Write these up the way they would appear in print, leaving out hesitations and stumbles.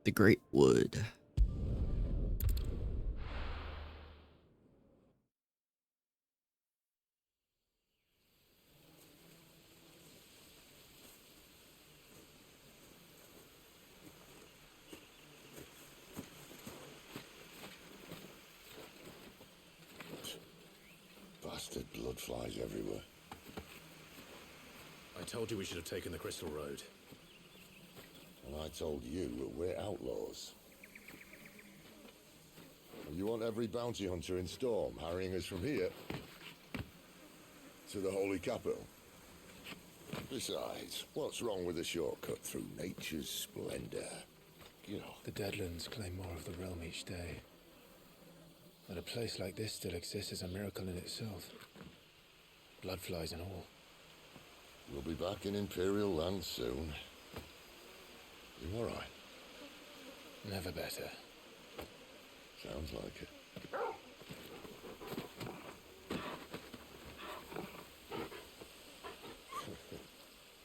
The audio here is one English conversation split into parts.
The Great Wood. Bastard blood flies everywhere. I told you we should have taken the Crystal Road. And I told you that we're outlaws. And you want every bounty hunter in Storm harrying us from here to the Holy Capital. Besides, what's wrong with a shortcut through nature's splendor? You know. The Deadlands claim more of the realm each day. That a place like this still exists is a miracle in itself. Bloodflies and all. We'll be back in Imperial land soon. You all right? Never better. Sounds like it.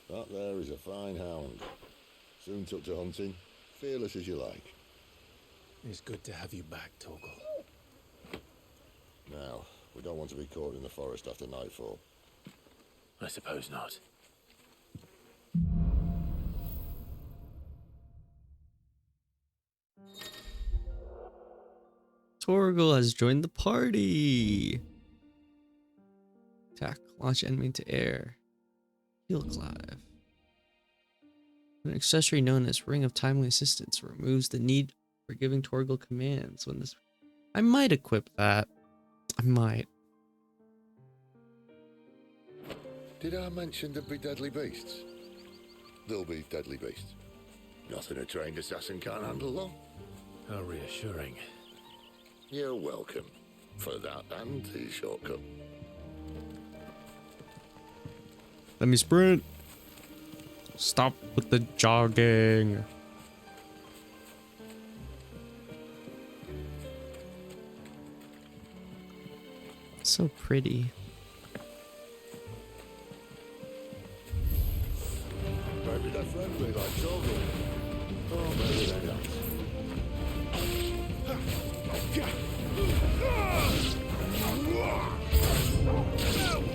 That there is a fine hound. Soon took to hunting. Fearless as you like. It's good to have you back, Torgal. Now, we don't want to be caught in the forest after nightfall. I suppose not. Torgal has joined the party. Attack, launch enemy into air. Heal Clive. An accessory known as Ring of Timely Assistance removes the need for giving Torgal commands when this. I might equip that. I might. Did I mention there'd be deadly beasts? There'll be deadly beasts. Nothing a trained assassin can't handle, though. How reassuring. You're welcome. For that and the shortcut. Let me sprint. Stop with the jogging. So pretty. Maybe they're friendly like Torgal. Oh, maybe they're not.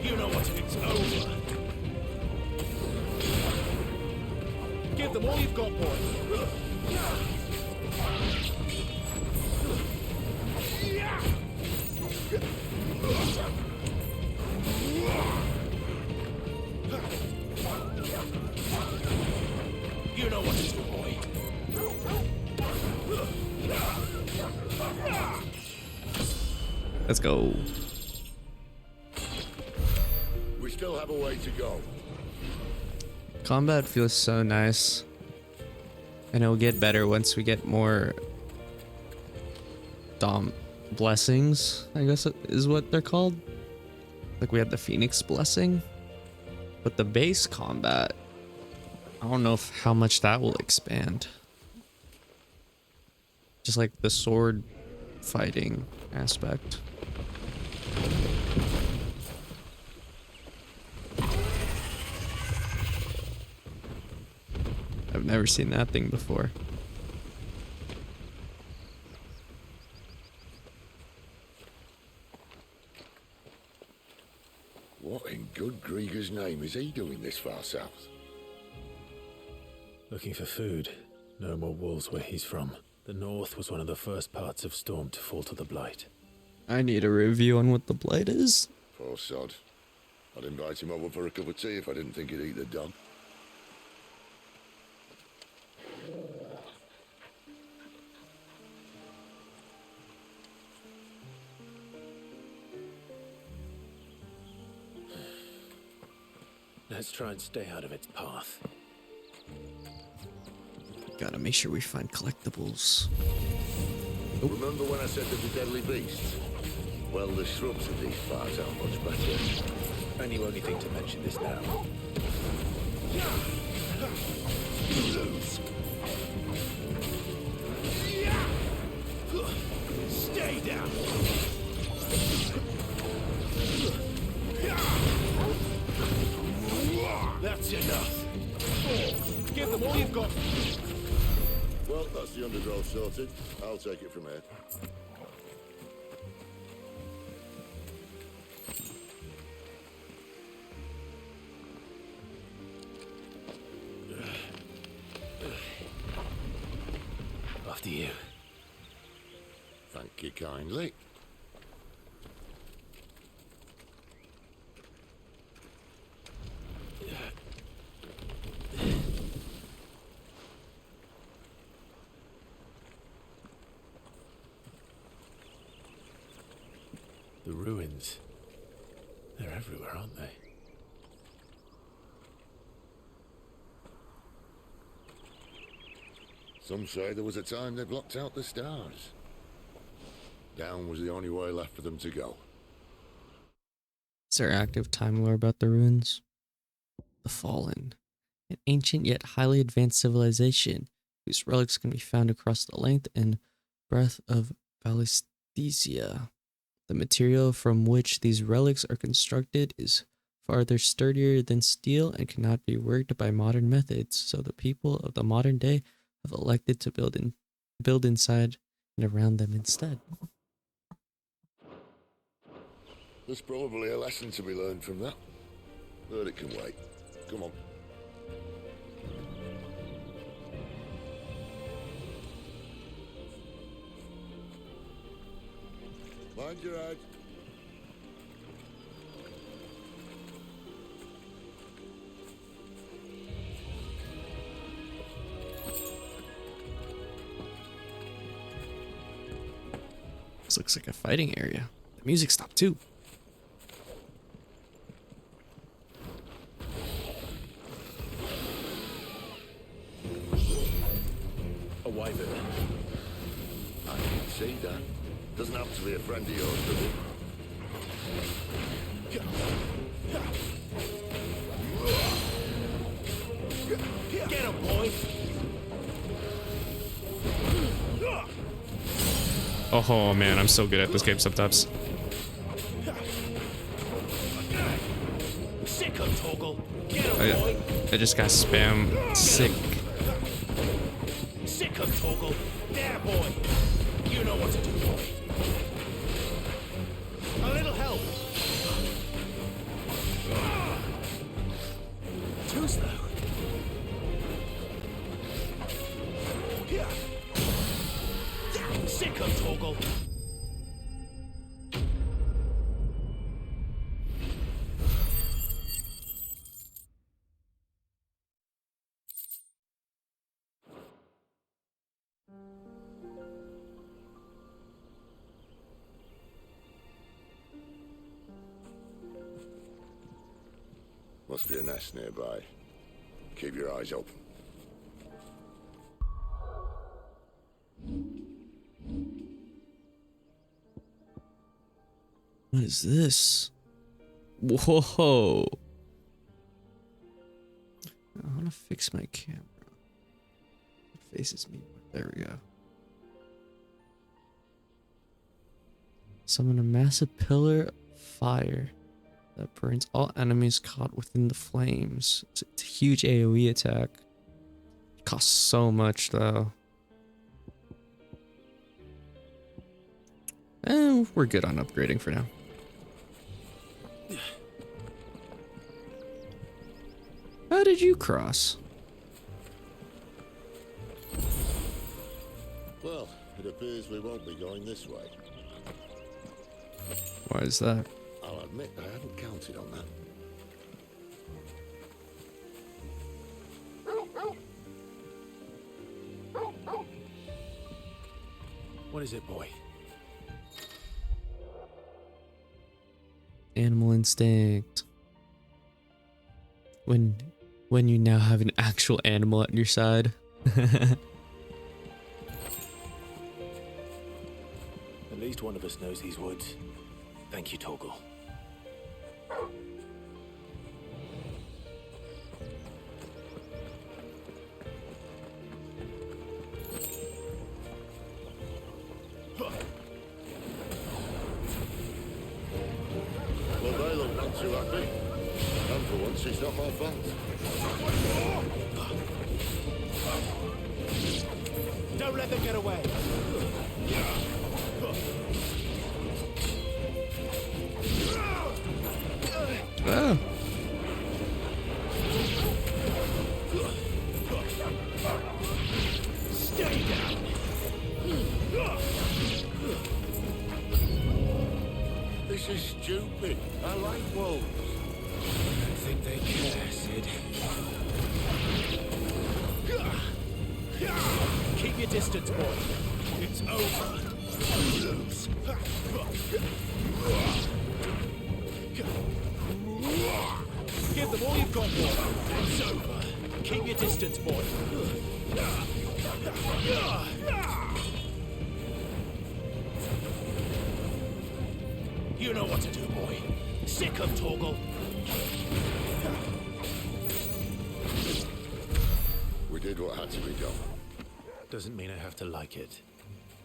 You know what? It's over. Give them all you've got, boy. You know what to do, boy. Let's go. We still have a way to go. Combat feels so nice. And it'll get better once we get more Dom blessings, I guess is what they're called. Like we had the Phoenix blessing. But the base combat, I don't know how much that will expand. Just like the sword fighting aspect. I've never seen that thing before. What in good Grieger's name is he doing this far south? Looking for food. No more wolves where he's from. The north was one of the first parts of Storm to fall to the Blight. I need a review on what the Blight is. Poor sod. I'd invite him over for a cup of tea if I didn't think he'd eat the dog. Let's try and stay out of its path. Gotta make sure we find collectibles. Remember when I said there'd be deadly beasts? Well, the shrubs of these parts are much better. And you only think to mention this now. Lose. Stay down! That's enough. Give them all you've got. Well, that's Once the undergrowth's sorted, I'll take it from here. After you. Thank you kindly. The ruins. They're everywhere, aren't they? Some say there was a time they blocked out the stars. Down was the only way left for them to go. Is there active time lore about the ruins? The Fallen, an ancient yet highly advanced civilization whose relics can be found across the length and breadth of Valisthesia. The material from which these relics are constructed is farther sturdier than steel and cannot be worked by modern methods, so the people of the modern day have elected to build inside and around them instead. There's probably a lesson to be learned from that. But it can wait. Come on. Mind your head. This looks like a fighting area. The music stopped too. A wyvern. I can see that. Doesn't have to be a friend of yours, does it? Get him, boy! Oh man, I'm so good at this game sometimes. Sick of Toggle! Get him, boy! I just got spam sick. Sick of Toggle! There, boy! You know what to do, boy! A little help! Too slow. Sick of Toggle! Must be a nest nearby. Keep your eyes open. What is this? Whoa. I want to fix my camera. It faces me. There we go. Summon a massive pillar of fire that burns all enemies caught within the flames. It's a huge AoE attack. It costs so much though. And we're good on upgrading for now. How did you cross? Well, it appears we won't be going this way. Why is that? I'll admit I hadn't counted on that. What is it, boy? Animal instinct. When you now have an actual animal at your side. At least one of us knows these woods. Thank you, Toggle. Well, they look not too happy. And for once, it's not my fault. Don't Don't let them get away. Ah. Stay down. This is stupid. I like wolves. I don't think they care, Cid. Keep your distance, boy. It's over. You lose. Give them all you've got, boy. It's over. Keep your distance, boy. You know what to do, boy. Sick of Torgal. We did what had to be done. Doesn't mean I have to like it.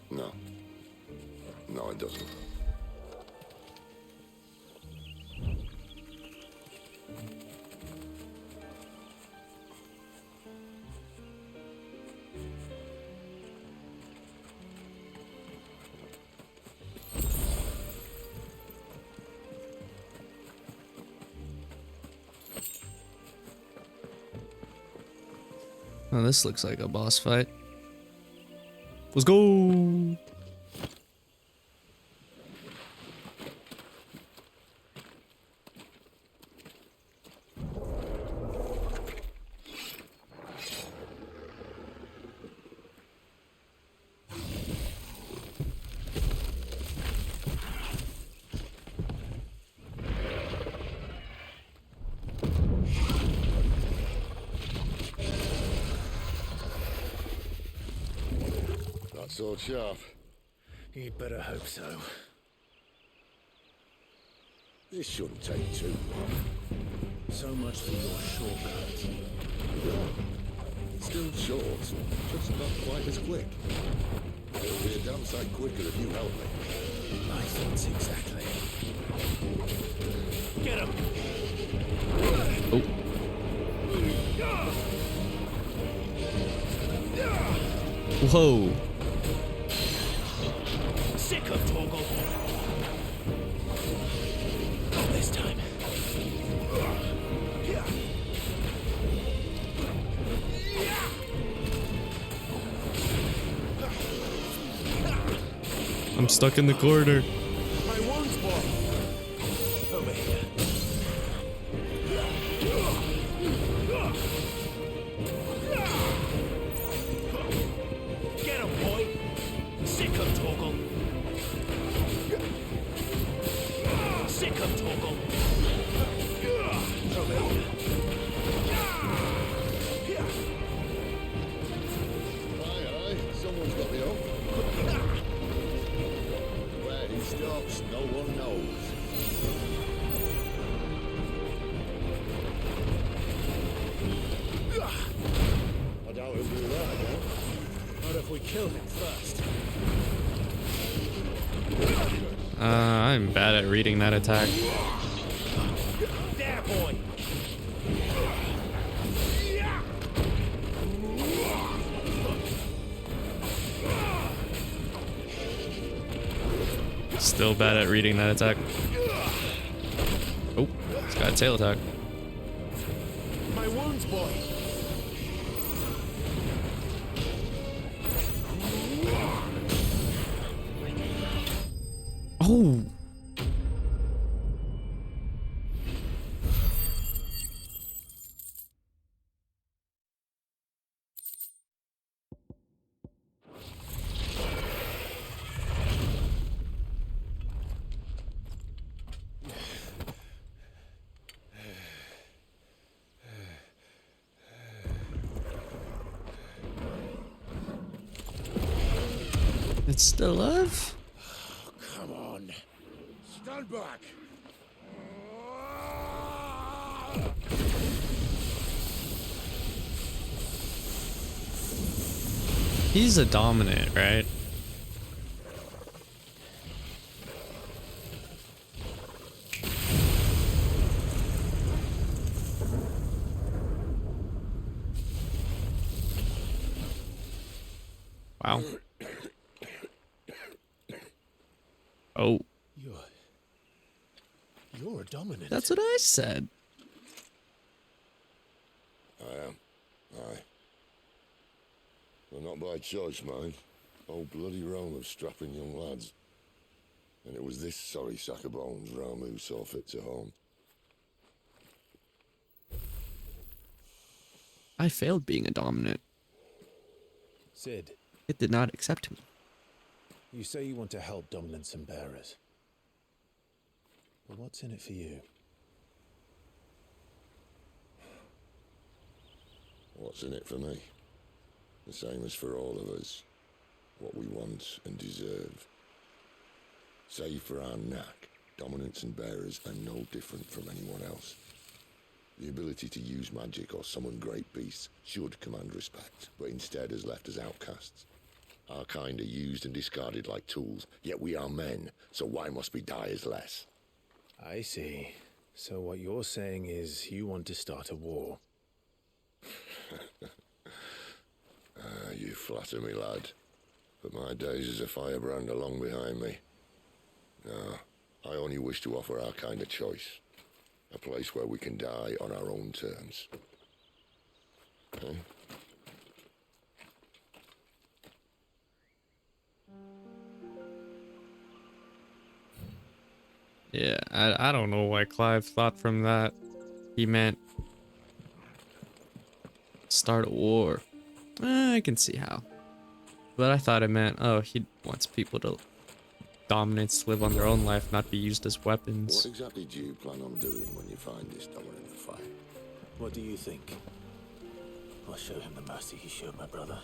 No. No, it doesn't. Oh, this looks like a boss fight. Let's go! That sword sharp. You'd better hope so. This shouldn't take too long. So much for your shortcut. Still short, just not quite as quick. It'll be a damn sight quicker if you help me. My thoughts exactly. Get him! Oh. Whoa. Sick of Torgal. Not this time. I'm stuck in the corner. My wounds, boy. Over here. Get him, boy. Sick of Torgal. Sick of Torgal. Over here. Aye, someone's got me up. Where he stops, no one knows. I doubt he'll do that again. Not if we kill him first. I'm bad at reading that attack. There, boy. Still bad at reading that attack. Oh, it's got a tail attack. My wounds, boy. Oh! It's still alive? Come on. Stand back! He's a dominant, right? Wow. Oh, You're a dominant. that's what I said. I am. Aye. Well, not by choice, mind. Old bloody Rome of strapping young lads. And it was this sorry sack of bones Ramu saw fit to home. I failed being a dominant. Cid, It did not accept me. you say you want to help dominants and bearers. But what's in it for you? What's in it for me? The same as for all of us. What we want and deserve. Save for our knack, dominants and bearers are no different from anyone else. The ability to use magic or summon great beasts should command respect, but instead is left as outcasts. Our kind are used and discarded like tools, yet we are men, so why must we die as less? I see. So what you're saying is you want to start a war. You flatter me, lad. But my days as a firebrand are long behind me. No, I only wish to offer our kind a choice. A place where we can die on our own terms. Huh? Yeah, I don't know why Clive thought from that he meant start a war. I can see how. But I thought it meant, oh, he wants people to dominants to live on their own life, not be used as What weapons. exactly do you plan on doing when you find this dominant to fight? What do you think? I'll show him the mercy he showed my brother.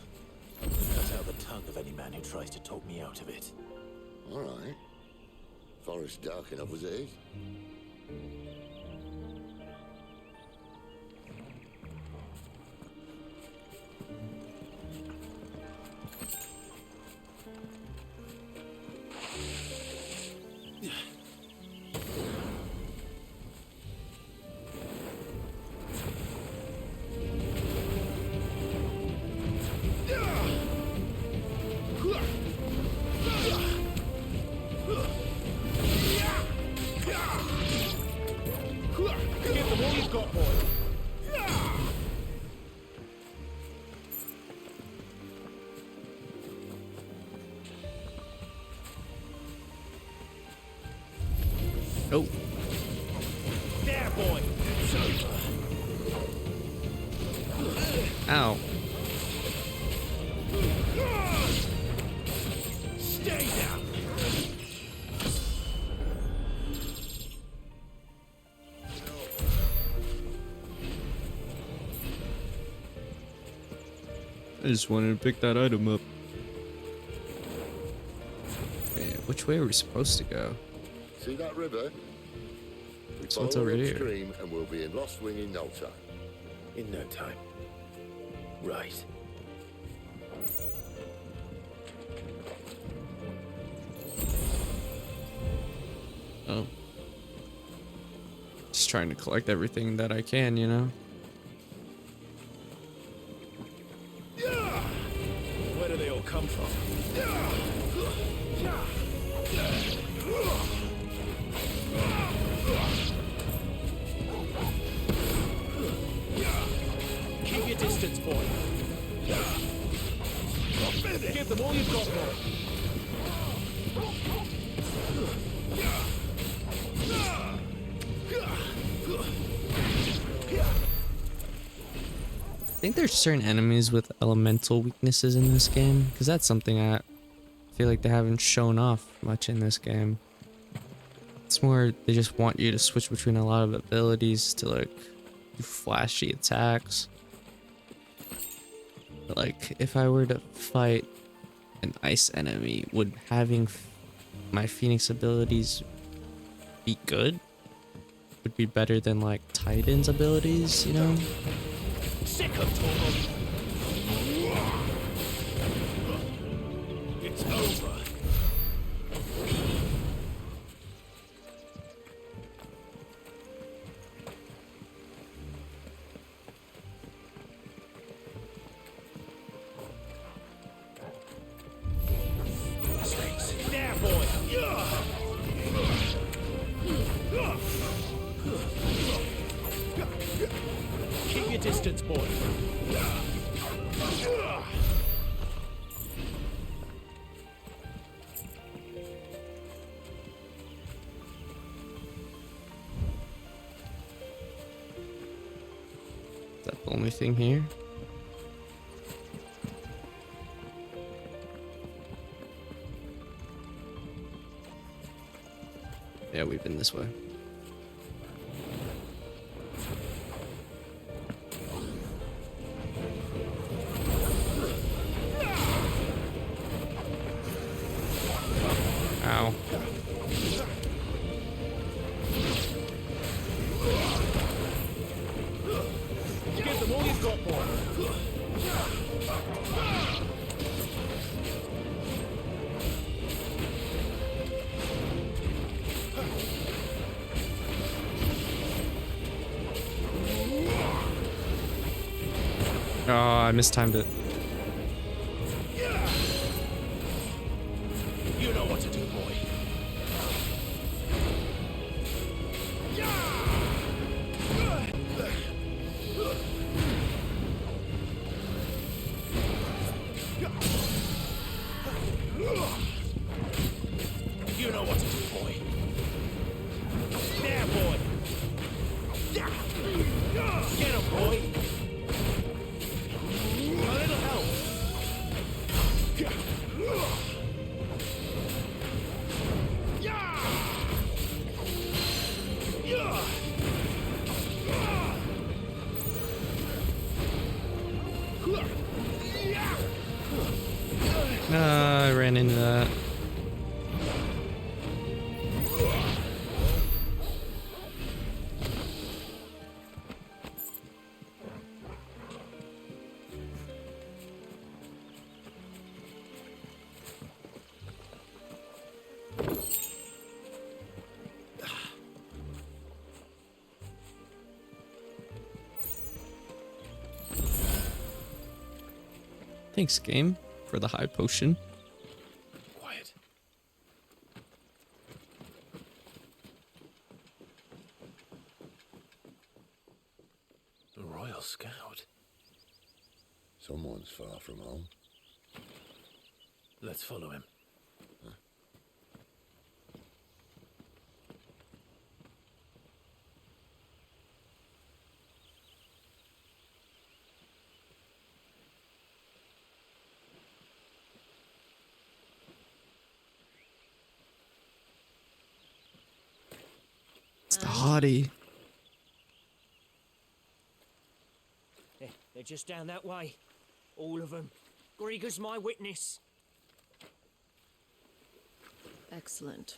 Cut out the tongue of any man who tries to talk me out of it. All right. Forest dark enough as it is. Give them all you've got, boy. Oh, There, boy. It's over. ow. Stay down. I just wanted to pick that item up. Man, which way are we supposed to go? See that river? We So what's follow over here? upstream and we'll be in Lostwing in no time. In no time. Right. Oh. Just trying to collect everything that I can, you know? Where do they all come from? Keep your distance, boy. Give them all you've got, boy. I think there's certain enemies with elemental weaknesses in this game, because that's something I feel like they haven't shown off much in this game. It's more they just want you to switch between a lot of abilities to like do flashy attacks. But like if I were to fight an ice enemy, would having my Phoenix abilities be good? Would be better than like Titan's abilities, you know? Sick of talking. It's over. boy. Is that the only thing here? Yeah, we've been this way. Ow. Give them all you've got, boy. Oh, I mistimed it. You know what to do, boy. You know what to do, boy. There, boy. Get him, boy. A little help. I ran into that. Thanks, game, for the high potion. Quiet. A Royal Scout. Someone's far from home. Let's follow him. It's the hottie. They're just down that way. All of them. Grieger's my witness. Excellent.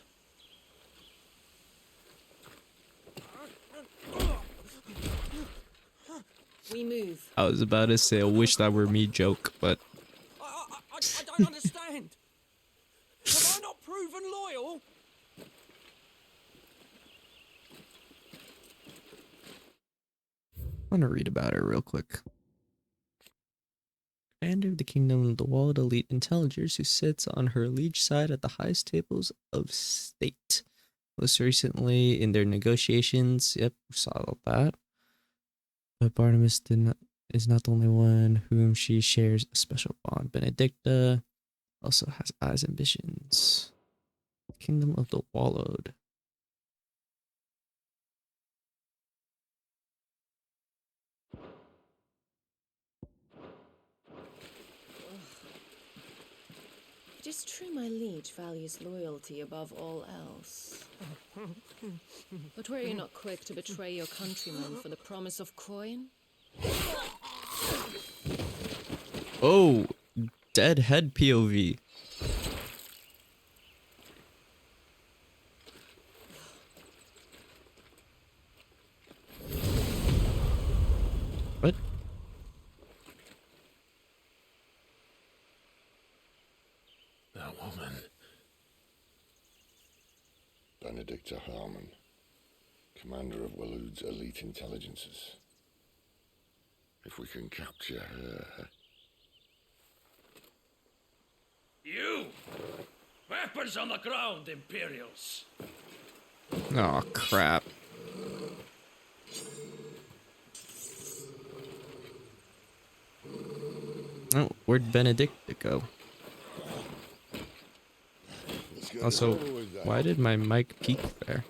We move. I was about to say, I wish that were me joke, but I don't understand. Have I not proven loyal? I want to read about her real quick. Commander of the Kingdom of the Walled Elite Intelligence who sits on her liege side at the highest tables of state. Most recently in their negotiations, yep, we saw all that. But Barnabas is not the only one whom she shares a special bond. Benedicta also has eyes ambitions. Kingdom of the Wallowed. It is true my liege values loyalty above all else. But were you not quick to betray your countrymen for the promise of coin? Oh, dead head POV. What? That woman. Benedicta Harmon, commander of Waloed's elite intelligences. If we can capture her... You! Weapons on the ground, Imperials! Oh, crap. Where'd Benedict go? Let's get Also, it over with then. why did my mic peak there?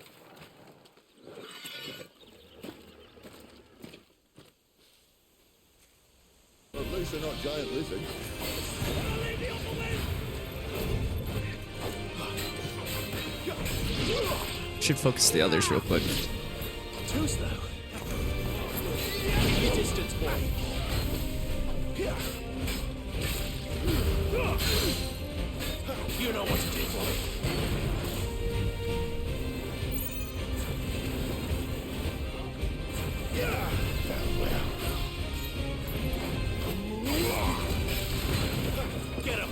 At least they're not giant lizards. Should focus the others real quick. Too slow. Keep your distance, boy. You know what to do, boy. Get him.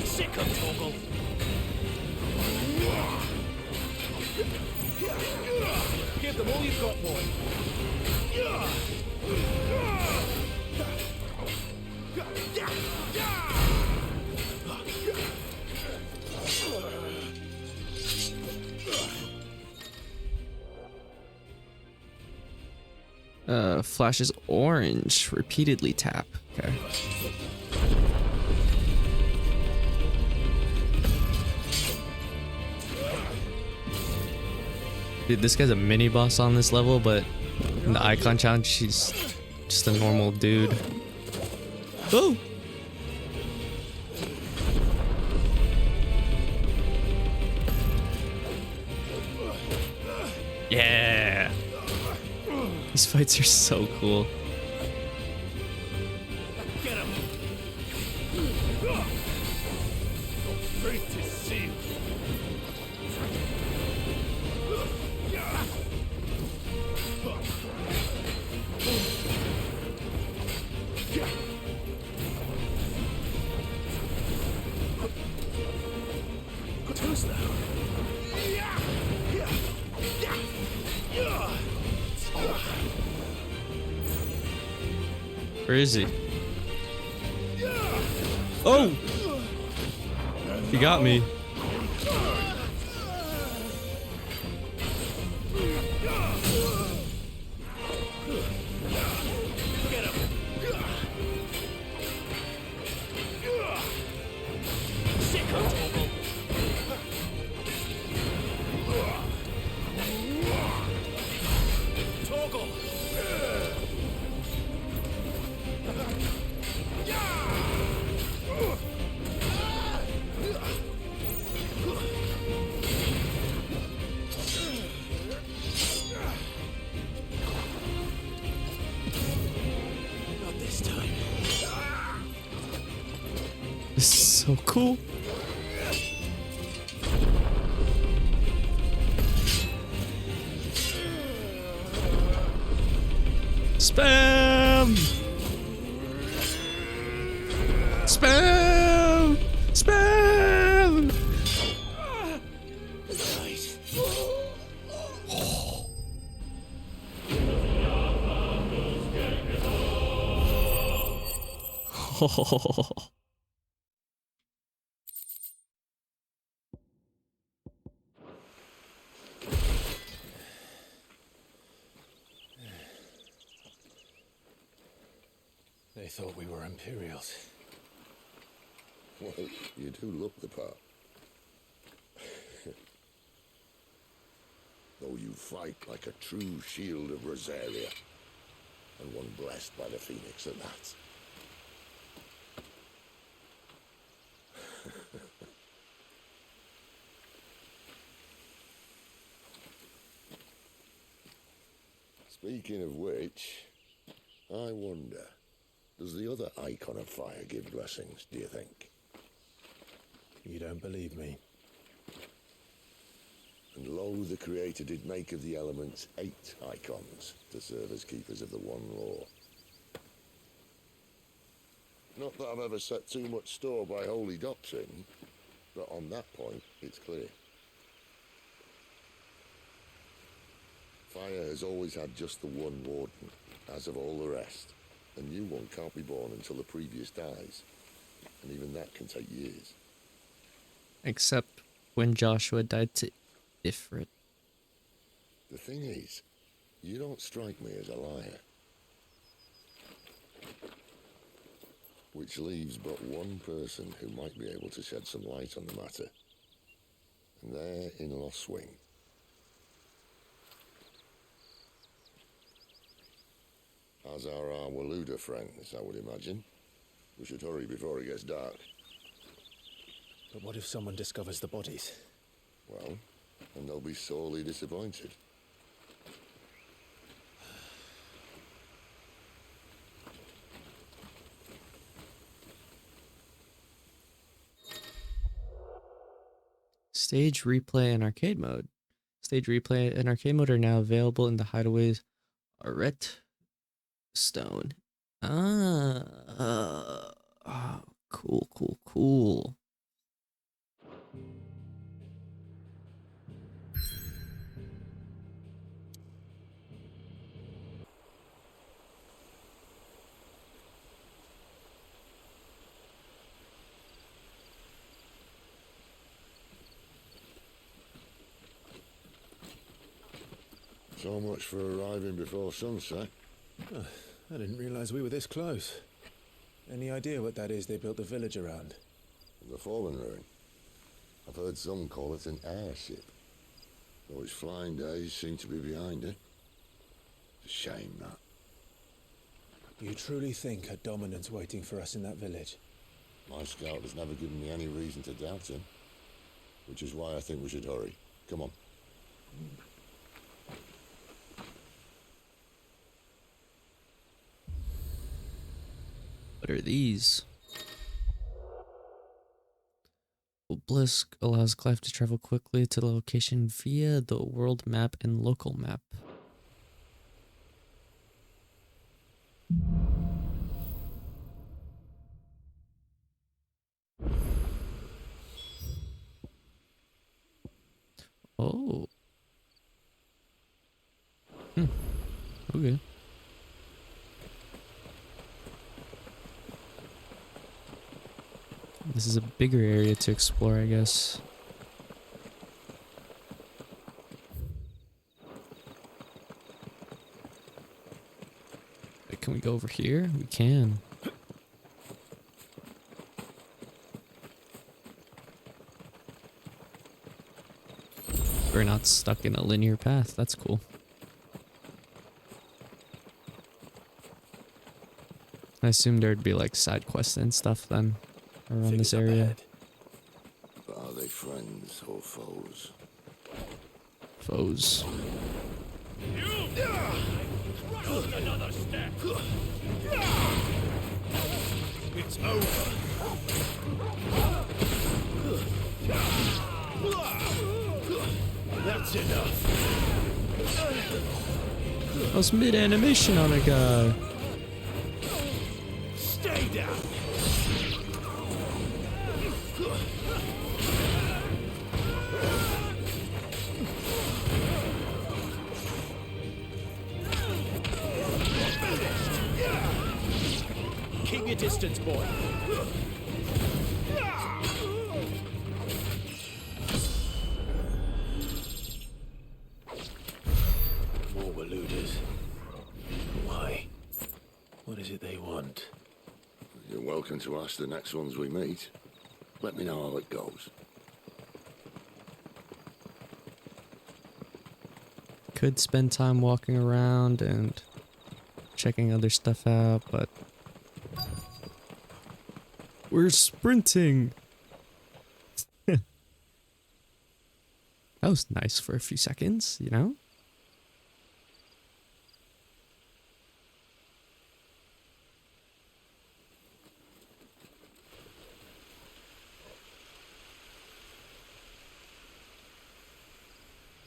Sick of Toggle. Give them all you've got, boy. Flashes orange. Repeatedly tap. Okay. Dude, this guy's a mini boss on this level, but in the icon challenge, she's just a normal dude. Oh! Yeah! These fights are so cool. Get him. Fate is sealed. Too slow. Where is he? Oh! He got me. Get him. Sick of Toggle. Toggle. Not this time. This is so cool. Spam! Spam! Spam! Nice. They thought we were Imperials. Well, you do look the part. Though you fight like a true shield of Rosaria, and one blessed by the Phoenix at that. Speaking of which, I wonder, does the other icon of fire give blessings, do you think? You don't believe me? And lo, the Creator did make of the elements 8 icons to serve as keepers of the one law. Not that I've ever set too much store by holy doctrine, but on that point, it's clear. Fire has always had just the one warden, as of all the rest. A new one can't be born until the previous dies, and even that can take years. Except when Joshua died to Ifrit. The thing is, You don't strike me as a liar. Which leaves but one person who might be able to shed some light on the matter. And they're in Lostwing. As are our Waluda friends, I would imagine. We should hurry before it gets dark. But what if someone discovers the bodies? Well, and they'll be sorely disappointed. Stage replay and arcade mode. Stage replay and arcade mode are now available in the Hideaway's Arret Stone. Cool, cool, cool. So much for arriving before sunset. Oh, I didn't realize we were this close. Any idea what that is they built the village around? The fallen ruin. I've heard some call it an airship. Though its flying days seem to be behind it. It's a shame, that. You truly think a dominant's waiting for us in that village? My scout has never given me any reason to doubt him. Which is why I think we should hurry. Come on. What are these? Obelisk allows Clive to travel quickly to the location via the world map and local map. Oh. Okay. This is a bigger area to explore, I guess. Wait, can we go over here? We can. We're not stuck in a linear path. That's cool. I assumed there'd be like side quests and stuff then around this area. But are they friends or foes? Foes. Just another step. It's over. That's enough. I was mid-animation on a guy. Stay down. Keep your distance, boy. More Waluders. Why? What is it they want? You're welcome to ask the next ones we meet. Let me know how it goes. Could spend time walking around and checking other stuff out, but we're sprinting. That was nice for a few seconds, you know?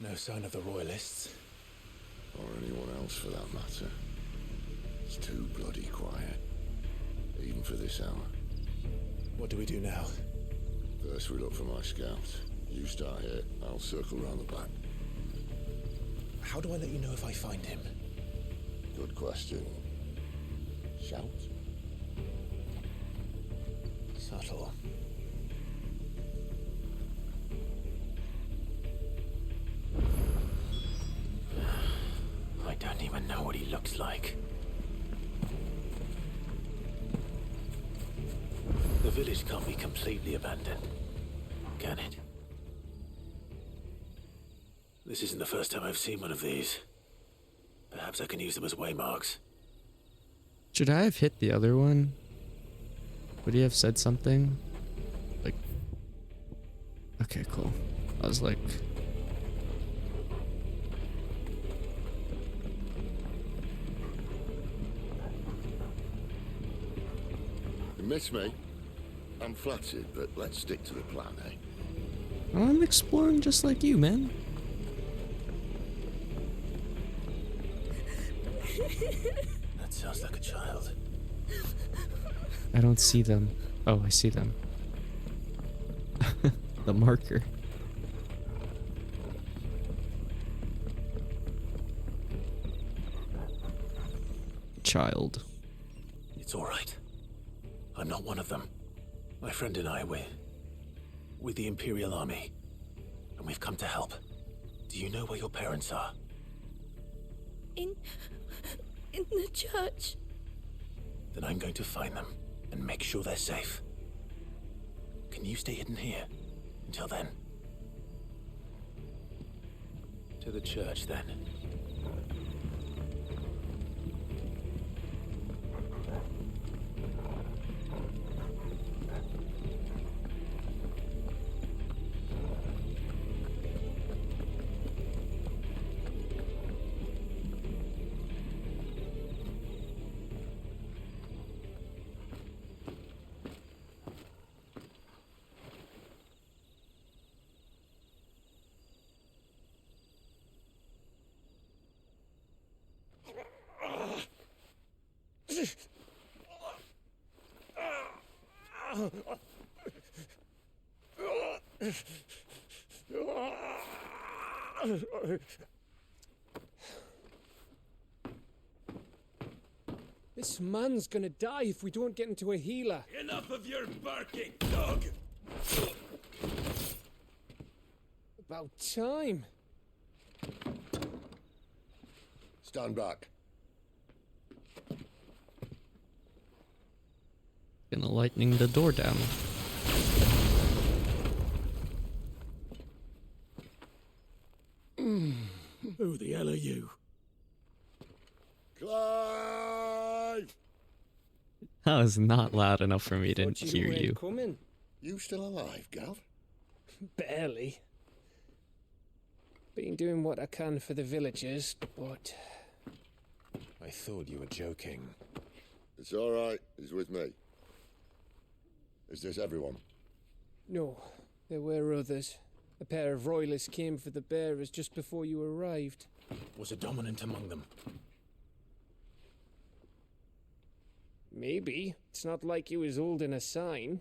No sign of the royalists. Or anyone else for that matter. It's too bloody quiet. Even for this hour. What do we do now? First we look for my scout. You start here, I'll circle round the back. How do I let you know if I find him? Good question. Shout? Subtle. I don't is like. The village can't be completely abandoned, can it? This isn't the first time I've seen one of these. Perhaps I can use them as waymarks. Should I have hit the other one? Would he have said something? Like, okay, cool. I was like, You miss me? I'm flattered, but let's stick to the plan, eh? I'm exploring just like you, man. That sounds like a child. I don't see them. Oh, I see them. The marker. Child. It's all right. I'm not one of them. My friend and I, we're with the Imperial Army, and we've come to help. Do you know where your parents are? In the church. Then I'm going to find them and make sure they're safe. Can you stay hidden here until then? To the church, then. This man's gonna die if we don't get into a healer. Enough of your barking, dog! About time. Stand back. Gonna lightning the door down. Who the hell are you? Clive! That was not loud enough for me to Thought hear weren't you. coming. You still alive, Gav? Barely. Been doing what I can for the villagers, but I thought you were joking. It's all right. He's with me. Is this everyone? no, there were others. A pair of royalists came for the bearers just before you arrived. Was a dominant among them? Maybe. It's not like he was holding a sign.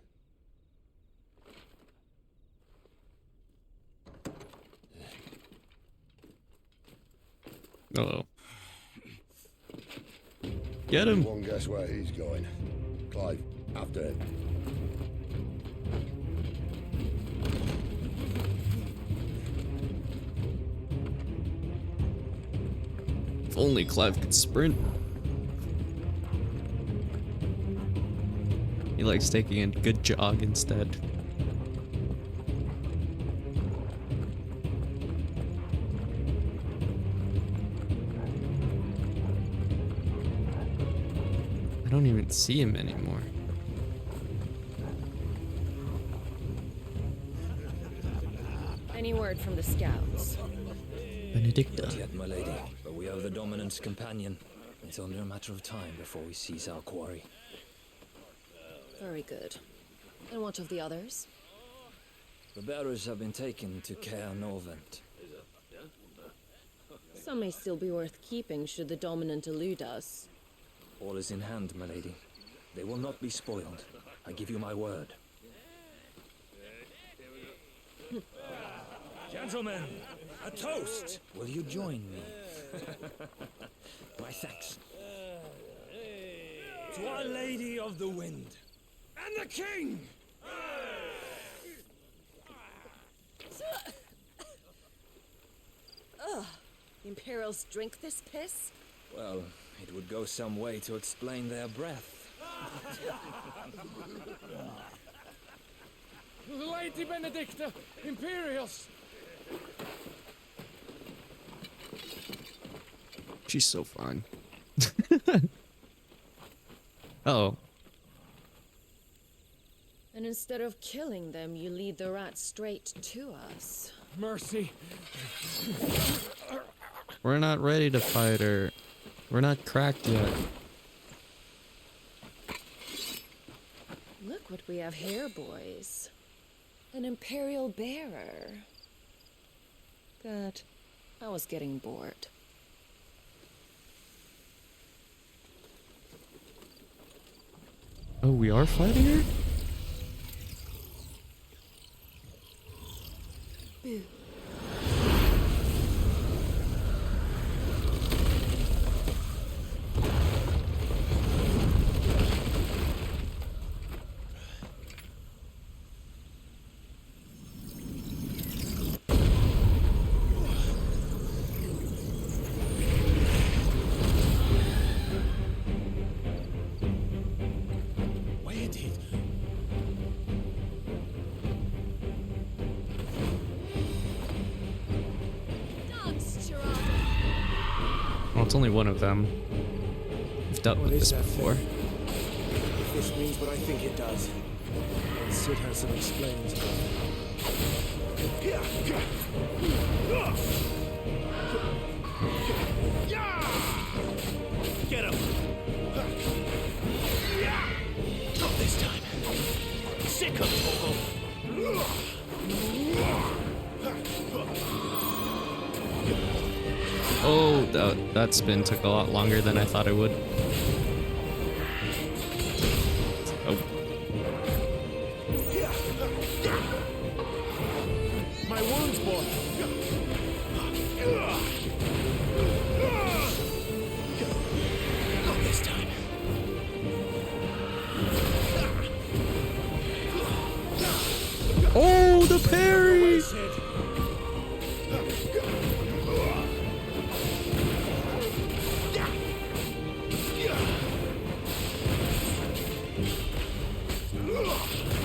Uh-oh. Get him! One guess where he's going. Clive, after him. If only Clive could sprint. He likes taking a good jog instead. I don't even see him anymore. Any word from the scouts? Benedicta. Not yet, my lady, but we have the dominant's companion. It's only a matter of time before we seize our quarry. Very good. And what of the others? The bearers have been taken to Caer Novent. Some may still be worth keeping should the dominant elude us. All is in hand, my lady. They will not be spoiled. I give you my word. Gentlemen, a toast! Will you join me? My thanks. To Our Lady of the Wind. And the King! Imperials drink this piss? Well, It would go some way to explain their breath. Lady Benedicta, Imperials! She's so fun. Oh. And instead of killing them, you lead the rat straight to us. Mercy. We're not ready to fight her. We're not cracked yet. Look what we have here, boys. An Imperial bearer. Good. I was getting bored. Oh, we are fighting her? Boo. Where did... Well, it's only one of them. We've dealt with this before. If this means what I think it does, then Cid has some explaining to do. Get him! Not this time. Sick of Torgal. Oh, that spin took a lot longer than I thought it would. Oh. My wounds, boy! Not this time. Oh, the parry! Cid.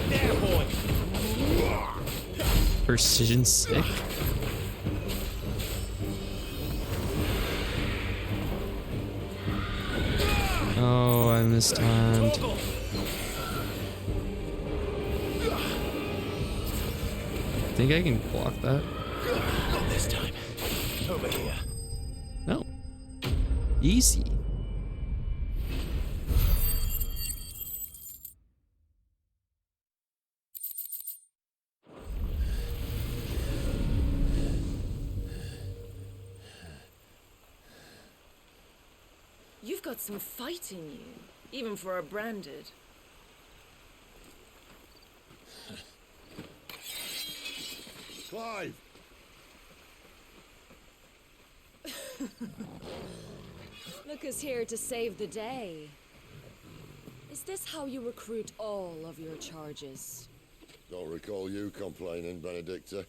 There, boy! Precision sick. Oh, I mistimed. Torgal! Think I can block that? Not this time. Over here. No. Easy. You've got some fight in you, even for a branded. Clive! Look who's here to save the day. Is this how you recruit all of your charges? Don't recall you complaining, Benedicta.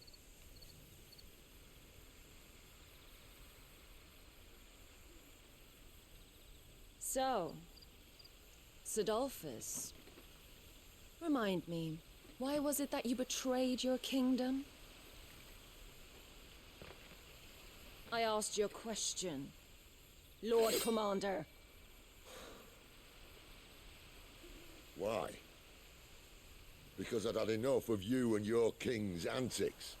So, Sidolphus, remind me, why was it that you betrayed your kingdom? I asked you a question, Lord Commander. Why? Because I'd had enough of you and your king's antics.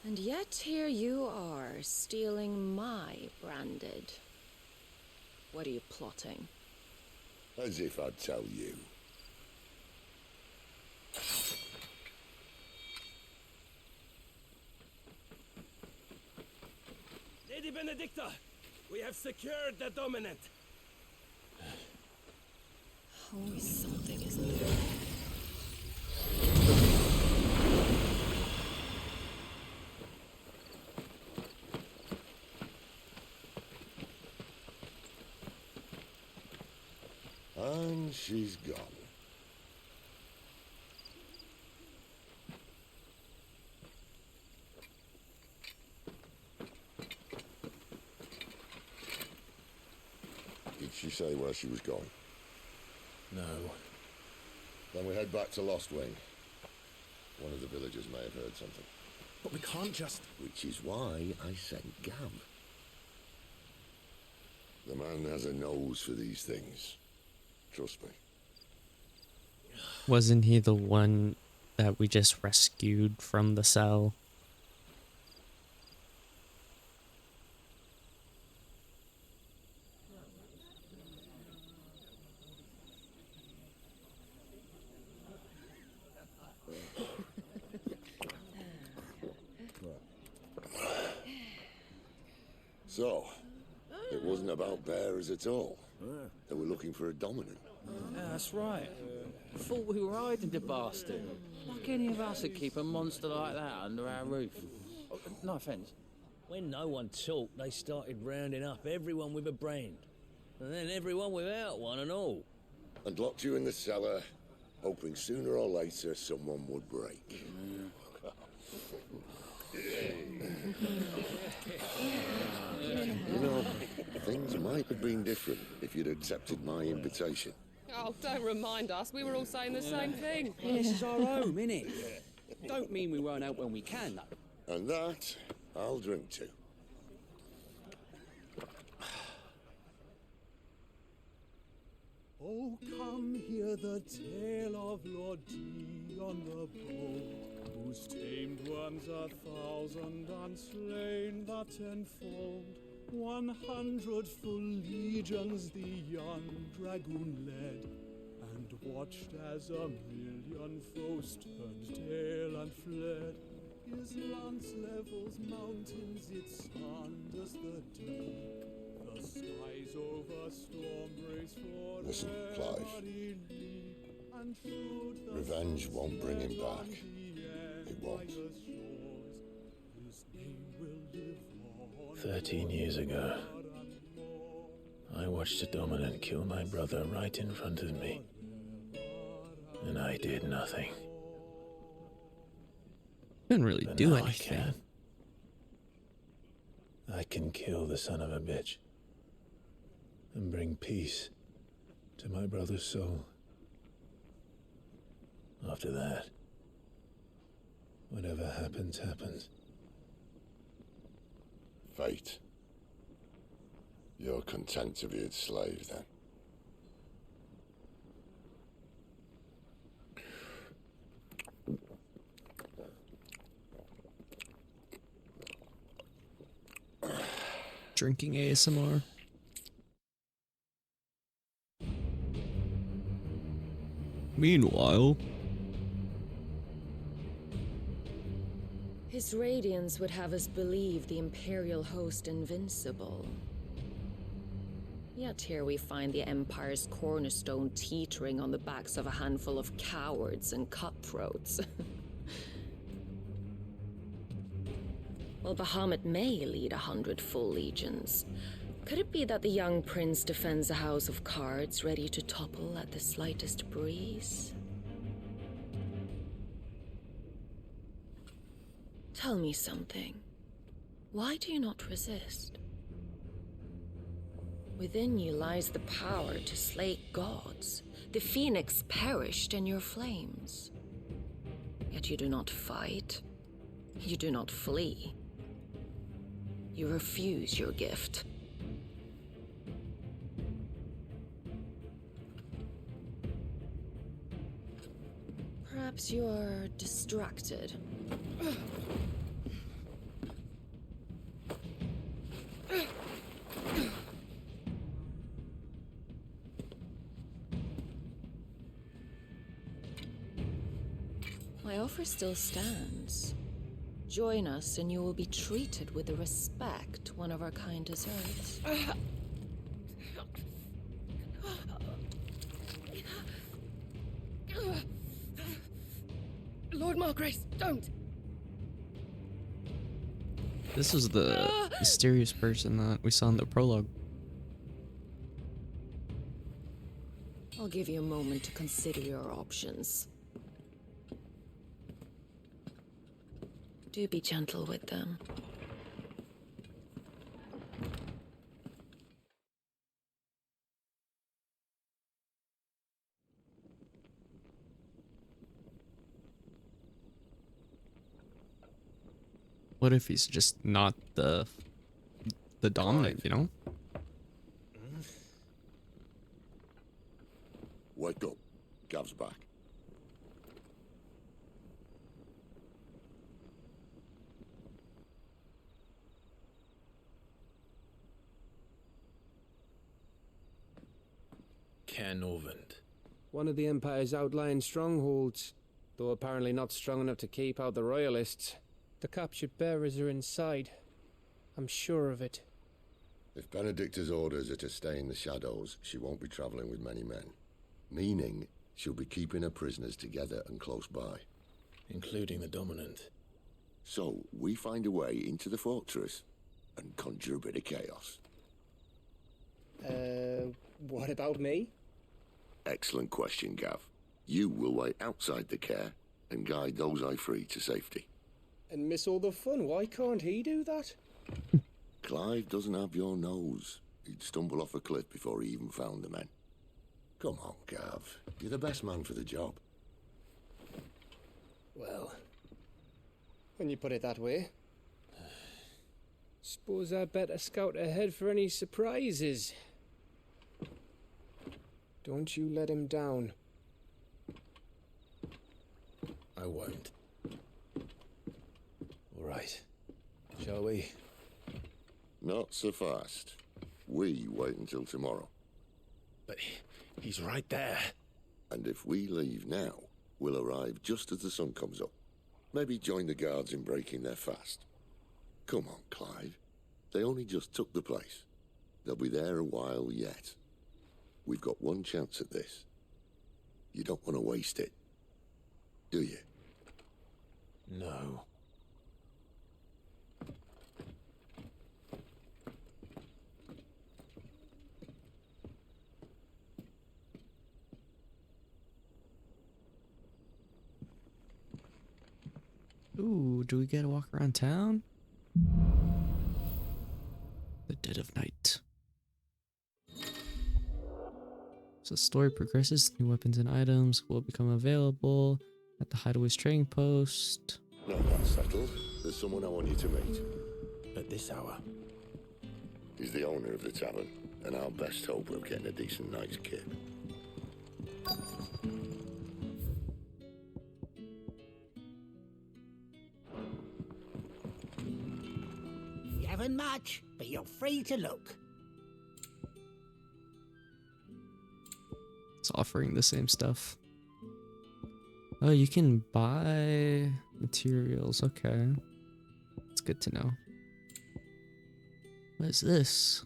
And yet here you are, stealing my branded. What are you plotting? As if I'd tell you. Lady Benedicta, we have secured the dominant. Always something, isn't there? And she's gone. Did she say where she was going? No. Then we head back to Lostwing. One of the villagers may have heard something. But we can't just... Which is why I sent Gab. The man has a nose for these things. Trust me. Wasn't he the one that we just rescued from the cell? So, it wasn't about bears at all. They were looking for a dominant. Yeah, that's right. Thought we were hiding the bastard. Like any of us would keep a monster like that under our roof. Oh, no offence. When no one talked, they started rounding up everyone with a brand. And then everyone without one and all. And locked you in the cellar, hoping sooner or later someone would break. You know, things might have been different if you'd accepted my invitation. Oh, don't remind us. We were all saying the same thing. This is our home, innit? Don't mean we won't out when we can, though. And that, I'll drink to. Oh, come hear the tale of Lord Dion the Bold, whose tamed ones 1,000 and slain the tenfold. 100 full legions the young dragoon led, and watched as 1,000,000 foes turned tail and fled. His lance levels mountains, it sanders the deep. The skies over storm race for Listen, Clive. Revenge won't bring him back. It won't. 13 years ago, I watched a dominant kill my brother right in front of me. And I did nothing. Didn't really But do now anything. I can kill the son of a bitch. And bring peace to my brother's soul. After that, whatever happens, happens. Fate. You're content to be its slave, then? Drinking ASMR. Meanwhile, His radiance would have us believe the Imperial host invincible. Yet here we find the Empire's cornerstone teetering on the backs of a handful of cowards and cutthroats. Well, Bahamut may lead 100 full legions. Could it be that the young prince defends a house of cards ready to topple at the slightest breeze? Tell me something. Why do you not resist? Within you lies the power to slay gods. The phoenix perished in your flames. Yet you do not fight. You do not flee. You refuse your gift. Perhaps you're distracted. My offer still stands. Join us and you will be treated with the respect one of our kind deserves. Lord Margrace, don't! this was the mysterious person that we saw in the prologue. I'll give you a moment to consider your options. Do be gentle with them. What if he's just not the dominant, you know? Wake up. Gav's back. Cairnorvand. One of the Empire's outlying strongholds, though apparently not strong enough to keep out the Royalists. The captured bearers are inside. I'm sure of it. If Benedicta's orders are to stay in the shadows, she won't be travelling with many men. Meaning, she'll be keeping her prisoners together and close by. Including the Dominant. So, we find a way into the fortress and conjure a bit of chaos. What about me? Excellent question, Gav. You will wait outside the care and guide those I free to safety. And miss all the fun. Why can't he do that? Clive doesn't have your nose. He'd stumble off a cliff before he even found the men. Come on, Gav. You're the best man for the job. Well, when you put it that way. Suppose I'd better scout ahead for any surprises. Don't you let him down. I won't. All right. Shall we? Not so fast. We wait until tomorrow. But he's right there. And if we leave now, we'll arrive just as the sun comes up. Maybe join the guards in breaking their fast. Come on, Clive. They only just took the place. They'll be there a while yet. We've got one chance at this. You don't want to waste it, do you? No. Ooh, do we get to walk around town? The dead of night. So the story progresses, new weapons and items will become available at the Hideaway's trading post. Now that's settled. There's someone I want you to meet. At this hour? He's the owner of the tavern, and our best hope of getting a decent night's kip. You haven't much, but you're free to look. It's offering the same stuff. Oh, you can buy materials. Okay. It's good to know. What is this?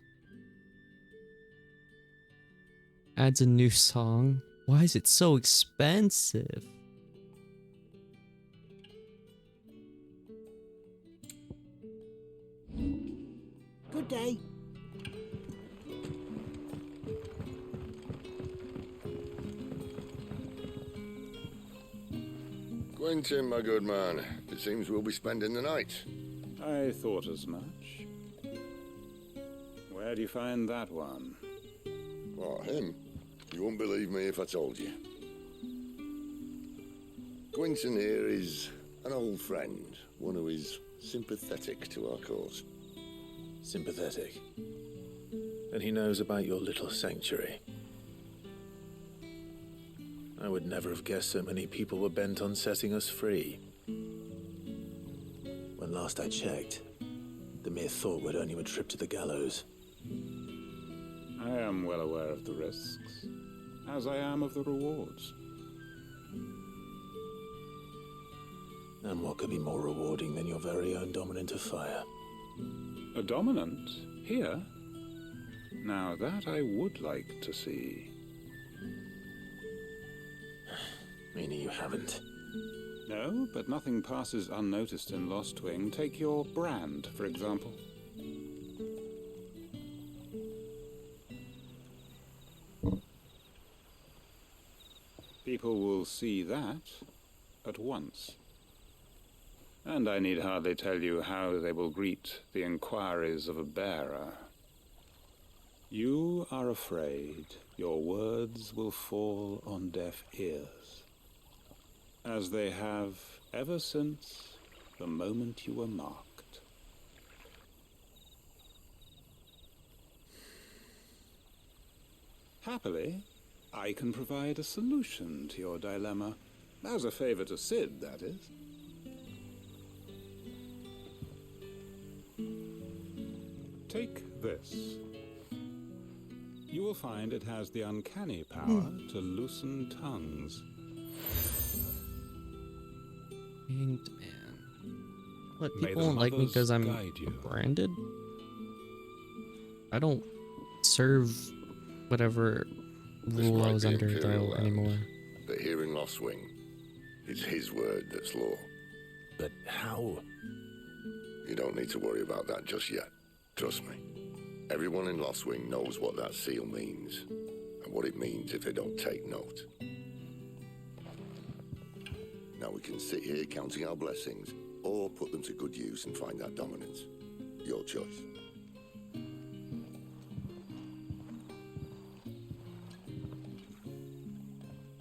Adds a new song. Why is it so expensive? Good day. Quentin, my good man. It seems we'll be spending the night. I thought as much. Where do you find that one? What, him? You wouldn't believe me if I told you. Quentin here is an old friend, one who is sympathetic to our cause. Sympathetic. And he knows about your little sanctuary. I would never have guessed so many people were bent on setting us free. When last I checked, the mere thought would earn you a trip to the gallows. I am well aware of the risks, as I am of the rewards. And what could be more rewarding than your very own dominant of fire? A dominant? Here? Now that I would like to see. Meaning you haven't? No, but nothing passes unnoticed in Lostwing. Take your brand, for example. People will see that at once. And I need hardly tell you how they will greet the inquiries of a bearer. You are afraid your words will fall on deaf ears, as they have ever since the moment you were marked. Happily, I can provide a solution to your dilemma. As a favor to Cid, that is. Take this. You will find it has the uncanny power to loosen tongues. Hanged man. What, May people the won't like me mothers because I'm guide you. branded? I don't serve whatever This rule I might was be under imperial though land, anymore. but here in Lostwing, it's his word that's law. But how? You don't need to worry about that just yet. Trust me. Everyone in Lostwing knows what that seal means, and what it means if they don't take note. Now we can sit here counting our blessings, or put them to good use and find that dominance. Your choice.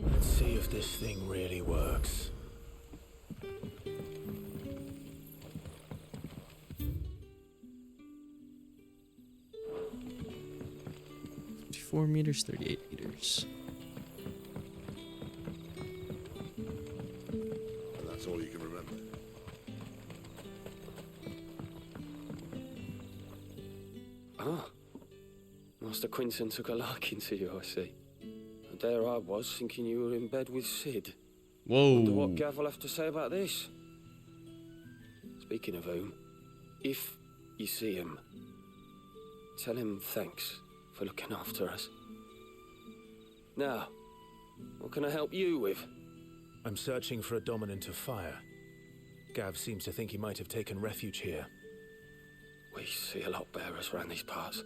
Let's see if this thing really works. 54 meters, 38 meters. And that's all you can remember. Ah, Master Quinton took a liking to you, I see. And there I was, thinking you were in bed with Cid. Whoa. Wonder what Gav will have to say about this. Speaking of whom, if you see him, tell him thanks for looking after us. Now, what can I help you with? I'm searching for a dominant of fire. Gav seems to think he might have taken refuge here. We see a lot bearers around these parts.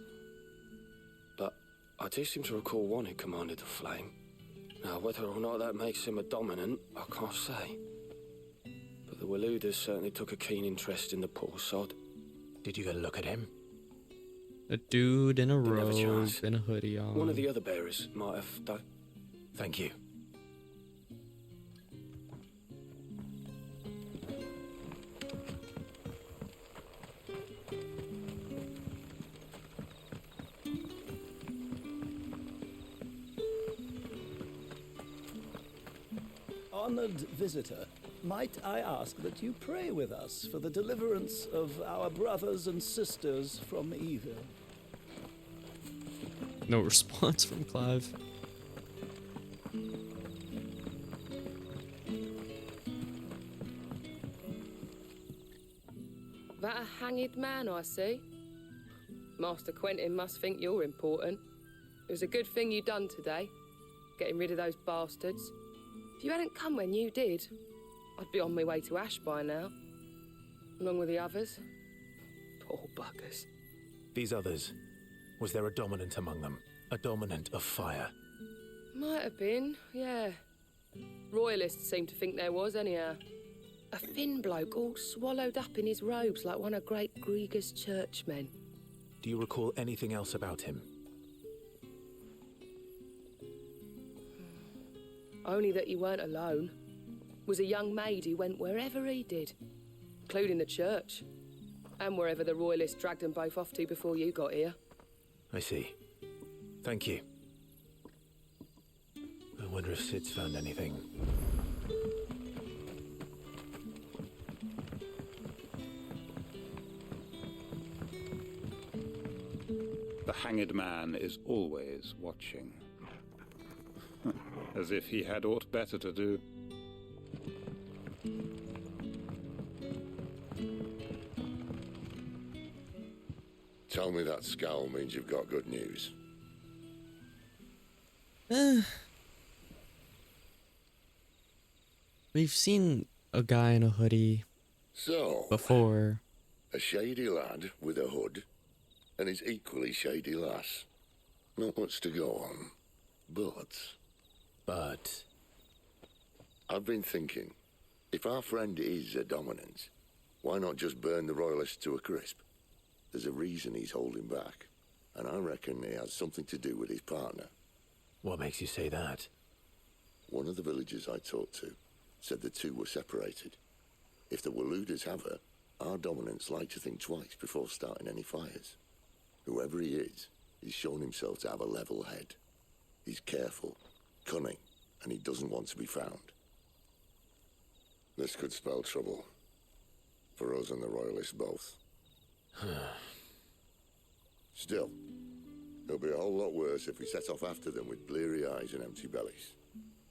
But I do seem to recall one who commanded the flame. Now, whether or not that makes him a dominant, I can't say. But the Waluders certainly took a keen interest in the poor sod. Did you get a look at him? A dude in a Didn't have a robe chance. and a hoodie on. One of the other bearers might have done. Thank you. Honored visitor, might I ask that you pray with us for the deliverance of our brothers and sisters from evil? No response from Clive. That a hanged man I see? Master Quentin must think you're important. It was a good thing you done today, getting rid of those bastards. If you hadn't come when you did, I'd be on my way to Ash by now, along with the others. Poor buggers. These others, was there a dominant among them? A dominant of fire? Might have been, yeah. Royalists seem to think there was, anyhow. A thin bloke all swallowed up in his robes like one of Great Gregor's churchmen. Do you recall anything else about him? Only that he weren't alone. Was a young maid who went wherever he did, including the church, and wherever the Royalists dragged them both off to before you got here. I see. Thank you. I wonder if Cid's found anything. The hanged man is always watching. As if he had aught better to do. Tell me that scowl means you've got good news. We've seen a guy in a hoodie So, before. a shady lad with a hood, and his equally shady lass. Not much to go on, but... I've been thinking, if our friend is a dominant, why not just burn the Royalists to a crisp? There's a reason he's holding back, and I reckon it has something to do with his partner. What makes you say that? One of the villagers I talked to said the two were separated. If the Waluders have her, our dominants like to think twice before starting any fires. Whoever he is, he's shown himself to have a level head. He's careful, cunning, and he doesn't want to be found. This could spell trouble. For us and the Royalists both. Still, it'll be a whole lot worse if we set off after them with bleary eyes and empty bellies.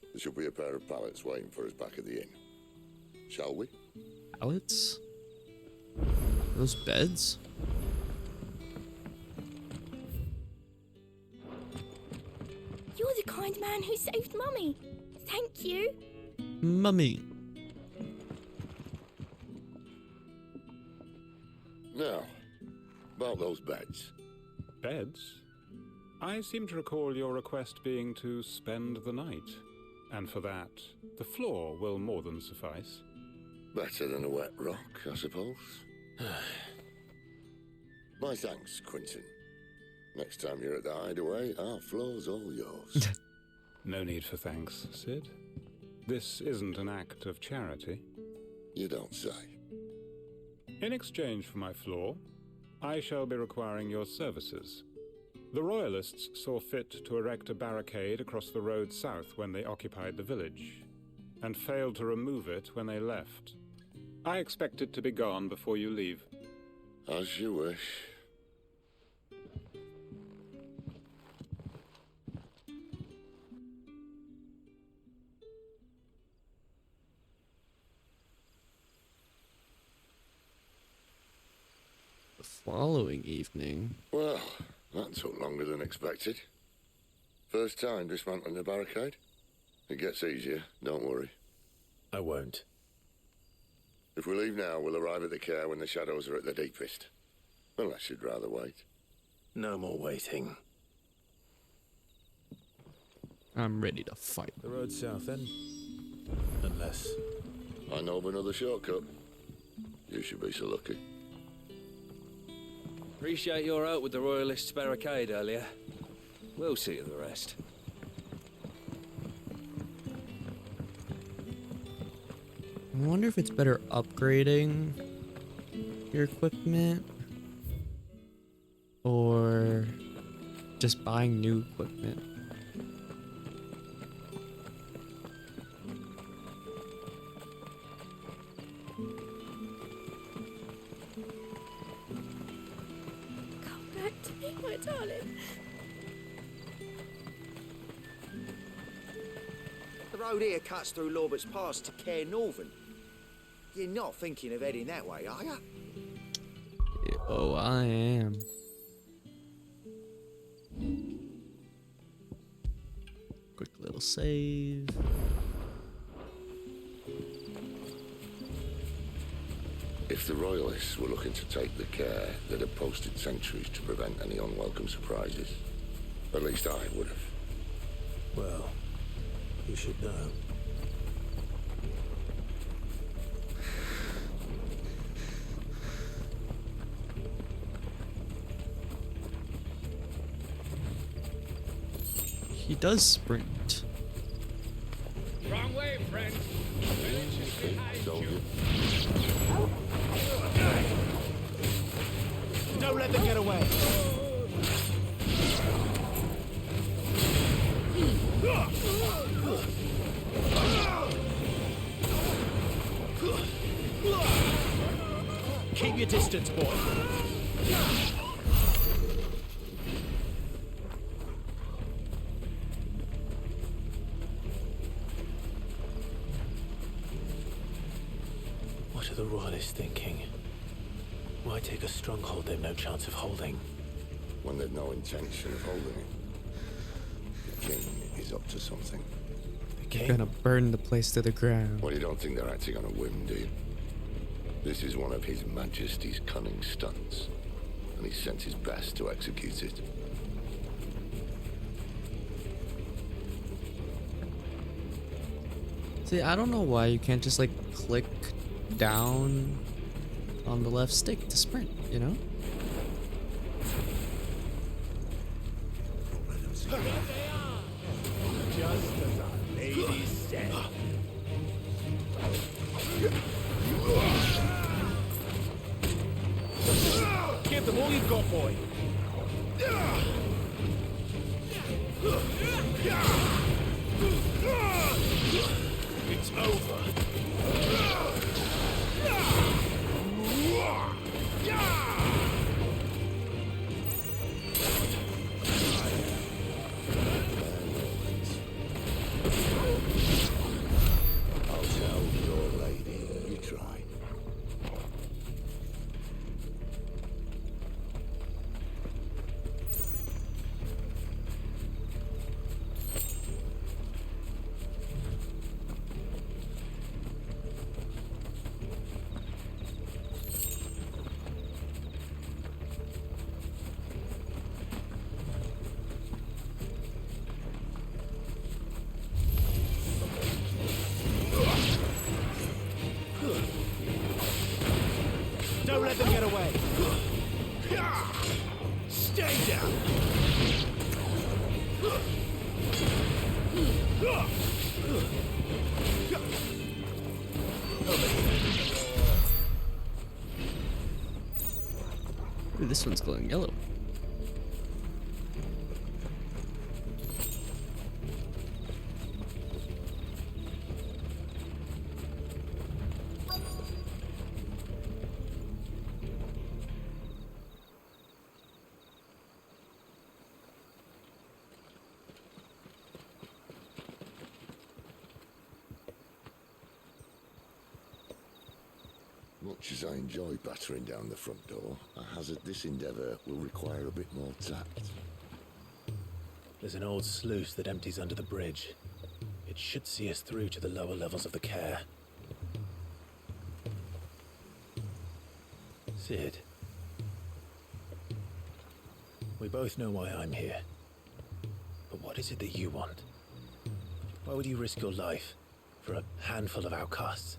There should be a pair of pallets waiting for us back at the inn. Shall we? Pallets? Those beds? You're the kind man who saved Mummy. Thank you. Mummy. Now, about those beds. Beds? I seem to recall your request being to spend the night. And for that, the floor will more than suffice. Better than a wet rock, I suppose. My thanks, Quentin. Next time you're at the hideaway, our floor's all yours. No need for thanks, Cid. This isn't an act of charity. You don't say. In exchange for my floor, I shall be requiring your services. The Royalists saw fit to erect a barricade across the road south when they occupied the village, and failed to remove it when they left. I expect it to be gone before you leave. As you wish. The following evening. Well, that took longer than expected. First time dismantling the barricade? It gets easier, don't worry. I won't. If we leave now, we'll arrive at the care when the shadows are at their deepest. Unless you'd rather wait. No more waiting. I'm ready to fight. The road south, then? Unless... I know of another shortcut. You should be so lucky. Appreciate your help with the Royalists' barricade earlier. We'll see to the rest. I wonder if it's better upgrading your equipment or just buying new equipment. Come back to me, my darling. The road here cuts through Lorbert's Pass to Care Northern. You're not thinking of heading that way, are you? Oh, I am. Quick little save. If the Royalists were looking to take the care, they'd have posted sentries to prevent any unwelcome surprises. At least I would have. Well, you should know. He does sprint. Wrong way, friend. Don't let them get away. Keep your distance, boy. What are the Royalists thinking? Why take a stronghold they've no chance of holding? When they've no intention of holding it. The king is up to something. They're gonna burn the place to the ground. Well, you don't think they're acting on a whim, do you? This is one of His Majesty's cunning stunts, and he sent his best to execute it. See, I don't know why you can't just like click down on the left stick to sprint, you know? Just as our lady said. Give them all you've got, boy. I'll tell your lady. You try. Don't let them get away. Stay down. Ooh, this one's glowing yellow. Much as I enjoy battering down the front door, I hazard this endeavour will require a bit more tact. There's an old sluice that empties under the bridge. It should see us through to the lower levels of the care. Cid. We both know why I'm here. But what is it that you want? Why would you risk your life for a handful of outcasts?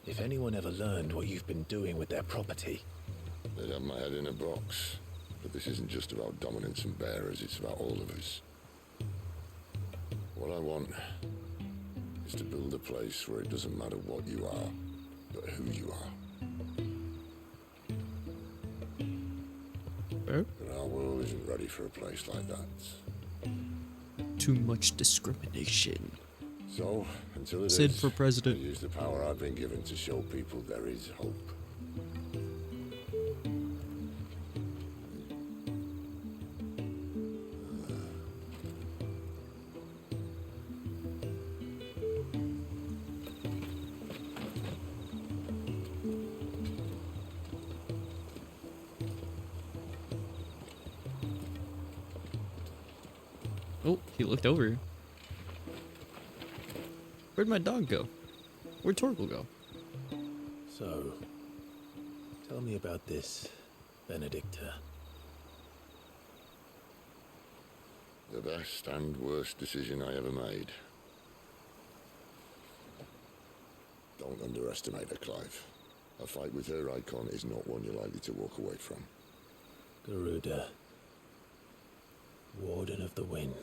If anyone ever learned what you've been doing with their property... They'd have my head in a box. But this isn't just about dominance and bearers, it's about all of us. What I want is to build a place where it doesn't matter what you are, but who you are. But our world isn't ready for a place like that. Too much discrimination. So, until it Cid is, for president. I use the power I've been given to show people there is hope. Oh, he looked over. Where'd my dog go? Where'd Torgal go? So, tell me about this, Benedicta. The best and worst decision I ever made. Don't underestimate her, Clive. A fight with her icon is not one you're likely to walk away from. Garuda, Warden of the Wind.